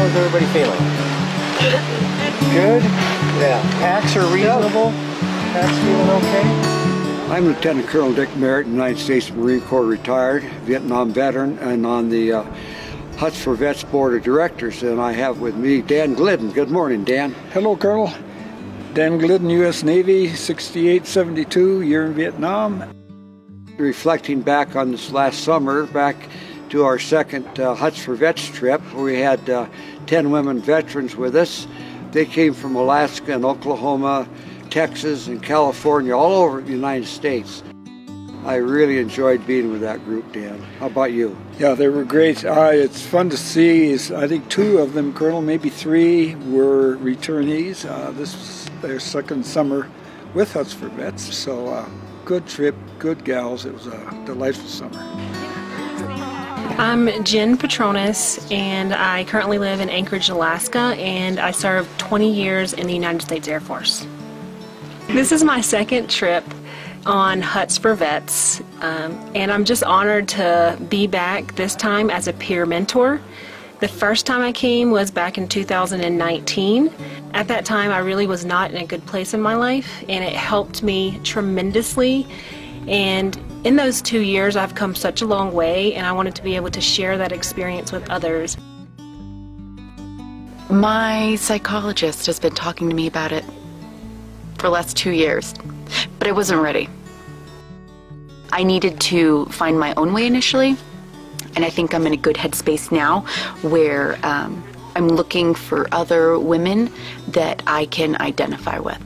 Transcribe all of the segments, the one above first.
How's everybody feeling? Good? Yeah. Packs are reasonable? Packs feeling okay? I'm Lieutenant Colonel Dick Merritt, United States Marine Corps retired, Vietnam veteran, and on the Huts for Vets Board of Directors. And I have with me Dan Glidden. Good morning, Dan. Hello, Colonel. Dan Glidden, U.S. Navy, 68-72, year in Vietnam. Reflecting back on this last summer, back to our second Huts for Vets trip, we had 10 women veterans with us. They came from Alaska and Oklahoma, Texas and California, all over the United States. I really enjoyed being with that group, Dan. How about you? Yeah, they were great. It's fun to see. I think 2 of them, Colonel, maybe 3, were returnees. This was their second summer with Huts for Vets. So good trip, good gals. It was a delightful summer. I'm Jen Patronas, and I currently live in Anchorage, Alaska, and I served 20 years in the United States Air Force. This is my second trip on Huts for Vets, and I'm just honored to be back this time as a peer mentor. The first time I came was back in 2019. At that time, I really was not in a good place in my life, and it helped me tremendously. And in those 2 years, I've come such a long way, and I wanted to be able to share that experience with others. My psychologist has been talking to me about it for the last 2 years, but I wasn't ready. I needed to find my own way initially, and I think I'm in a good headspace now where I'm looking for other women that I can identify with.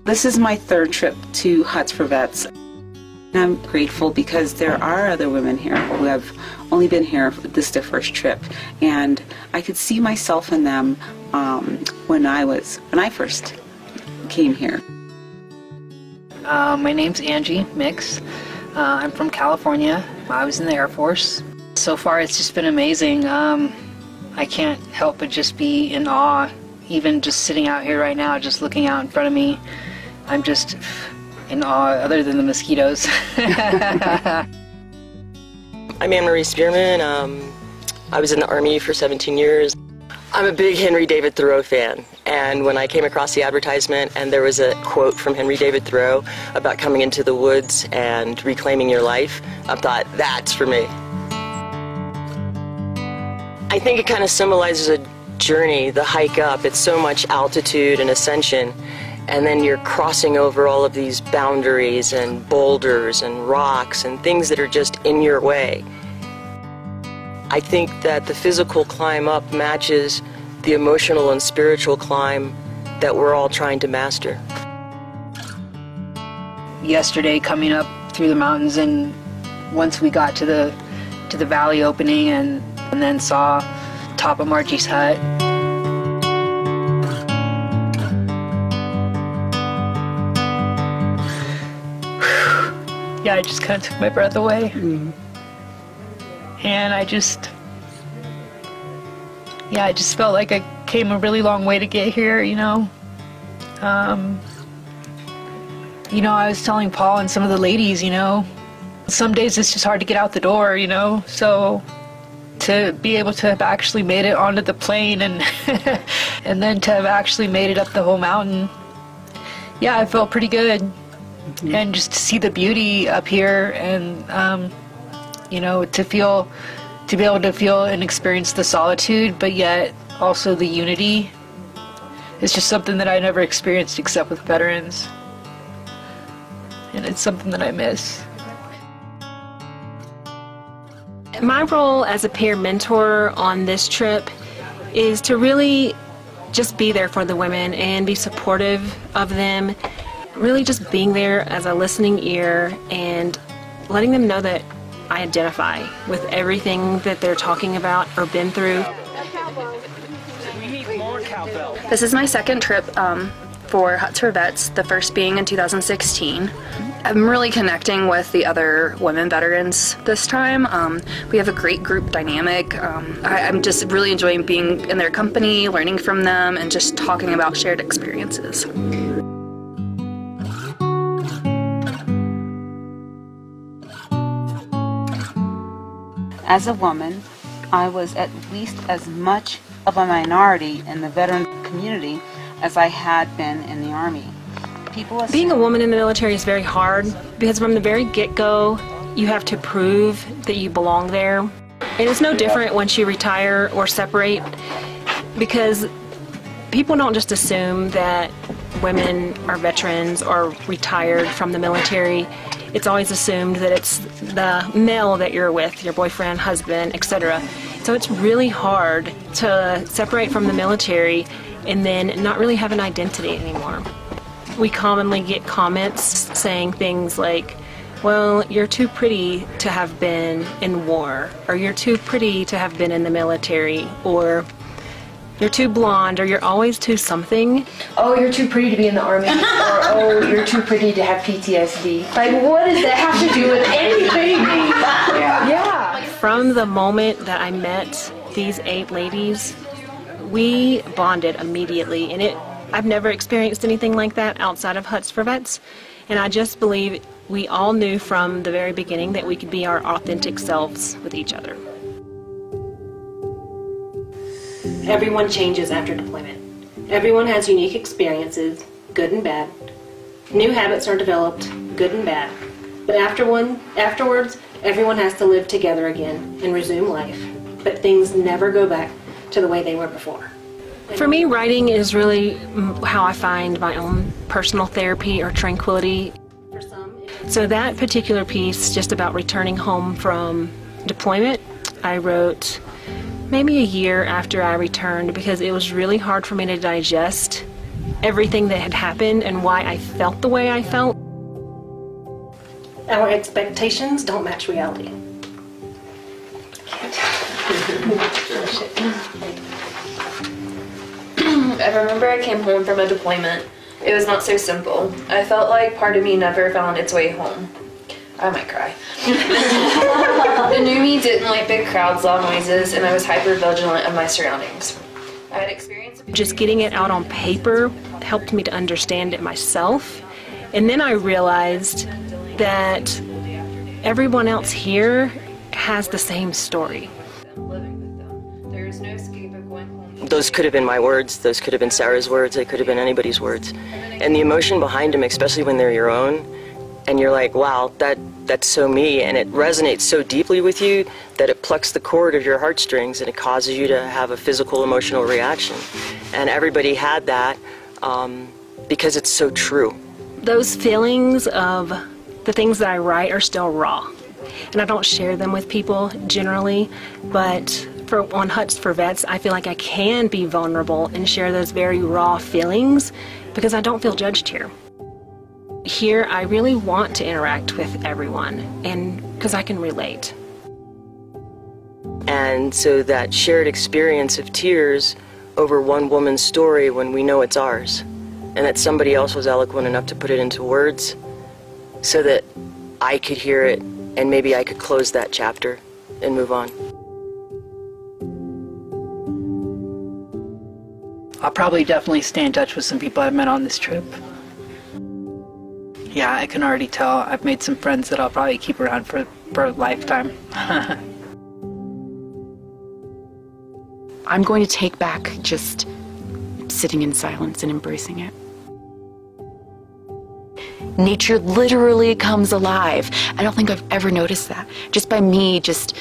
This is my 3rd trip to Huts for Vets. And I'm grateful because there are other women here who have only been here, this is their first trip, and I could see myself in them when I first came here. My name's Angie Mix. I'm from California. I was in the Air Force. So far it's just been amazing. I can't help but just be in awe, even just sitting out here right now, just looking out in front of me. I'm just in awe, other than the mosquitoes. I'm Anne-Marie Spearman. I was in the Army for 17 years. I'm a big Henry David Thoreau fan, and when I came across the advertisement and there was a quote from Henry David Thoreau about coming into the woods and reclaiming your life, I thought, that's for me. I think it kind of symbolizes a journey, the hike up. It's so much altitude and ascension, and then you're crossing over all of these boundaries and boulders and rocks and things that are just in your way. I think that the physical climb up matches the emotional and spiritual climb that we're all trying to master. Yesterday, coming up through the mountains, and once we got to the valley opening and then saw top of Margie's hut. Yeah, it just kind of took my breath away. And I just felt like I came a really long way to get here, you know. I was telling Paul and some of the ladies, some days it's just hard to get out the door, so to be able to have actually made it onto the plane and and then to have actually made it up the whole mountain, yeah, I felt pretty good. And just to see the beauty up here and to be able to feel and experience the solitude, but yet also the unity, is just something that I never experienced except with veterans. And it's something that I miss. My role as a peer mentor on this trip is to really just be there for the women and be supportive of them. Really just being there as a listening ear and letting them know that I identify with everything that they're talking about or been through. This is my second trip for Huts for Vets, the first being in 2016. I'm really connecting with the other women veterans this time. We have a great group dynamic. I'm just really enjoying being in their company, learning from them, and just talking about shared experiences. As a woman, I was at least as much of a minority in the veteran community as I had been in the Army. Being a woman in the military is very hard because from the very get-go, you have to prove that you belong there. And it's no different once you retire or separate, because people don't just assume that women are veterans or retired from the military. It's always assumed that it's the male that you're with, your boyfriend, husband, etc. So it's really hard to separate from the military and then not really have an identity anymore. We commonly get comments saying things like, well, you're too pretty to have been in war, or you're too pretty to have been in the military, or you're too blonde, or you're always too something. Oh, you're too pretty to be in the Army, or oh, you're too pretty to have PTSD. Like, what does that have to do with anything? Yeah. From the moment that I met these 8 ladies, we bonded immediately, and I've never experienced anything like that outside of Huts for Vets, and I just believe we all knew from the very beginning that we could be our authentic selves with each other. Everyone changes after deployment. Everyone has unique experiences, good and bad. New habits are developed, good and bad. But afterwards, everyone has to live together again and resume life. But things never go back to the way they were before. For me, writing is really how I find my own personal therapy or tranquility. So that particular piece, just about returning home from deployment, I wrote maybe a year after I returned, because it was really hard for me to digest everything that had happened and why I felt the way I felt. Our expectations don't match reality. I remember I came home from a deployment. It was not so simple. I felt like part of me never found its way home. I might cry. The new me didn't like big crowds, loud noises, and I was hyper vigilant of my surroundings. I had experience. Just getting it out on paper helped me to understand it myself. And then I realized that everyone else here has the same story. Those could have been my words, those could have been Sarah's words, they could have been anybody's words. And the emotion behind them, especially when they're your own, and you're like, wow, that's so me, and it resonates so deeply with you that it plucks the cord of your heartstrings and it causes you to have a physical, emotional reaction. And everybody had that because it's so true. Those feelings of the things that I write are still raw. And I don't share them with people generally, but on Huts for Vets, I feel like I can be vulnerable and share those very raw feelings because I don't feel judged here. Here, I really want to interact with everyone, and because I can relate. And so that shared experience of tears over one woman's story when we know it's ours, and that somebody else was eloquent enough to put it into words so that I could hear it and maybe I could close that chapter and move on. I'll probably definitely stay in touch with some people I've met on this trip. Yeah, I can already tell. I've made some friends that I'll probably keep around for a lifetime. I'm going to take back just sitting in silence and embracing it. Nature literally comes alive. I don't think I've ever noticed that. Just by me just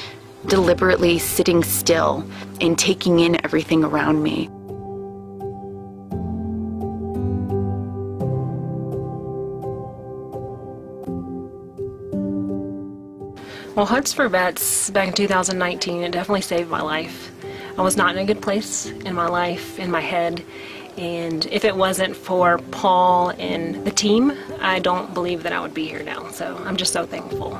deliberately sitting still and taking in everything around me. Well, Huts for Vets back in 2019, it definitely saved my life. I was not in a good place in my life, in my head, and if it wasn't for Paul and the team, I don't believe that I would be here now, so I'm just so thankful.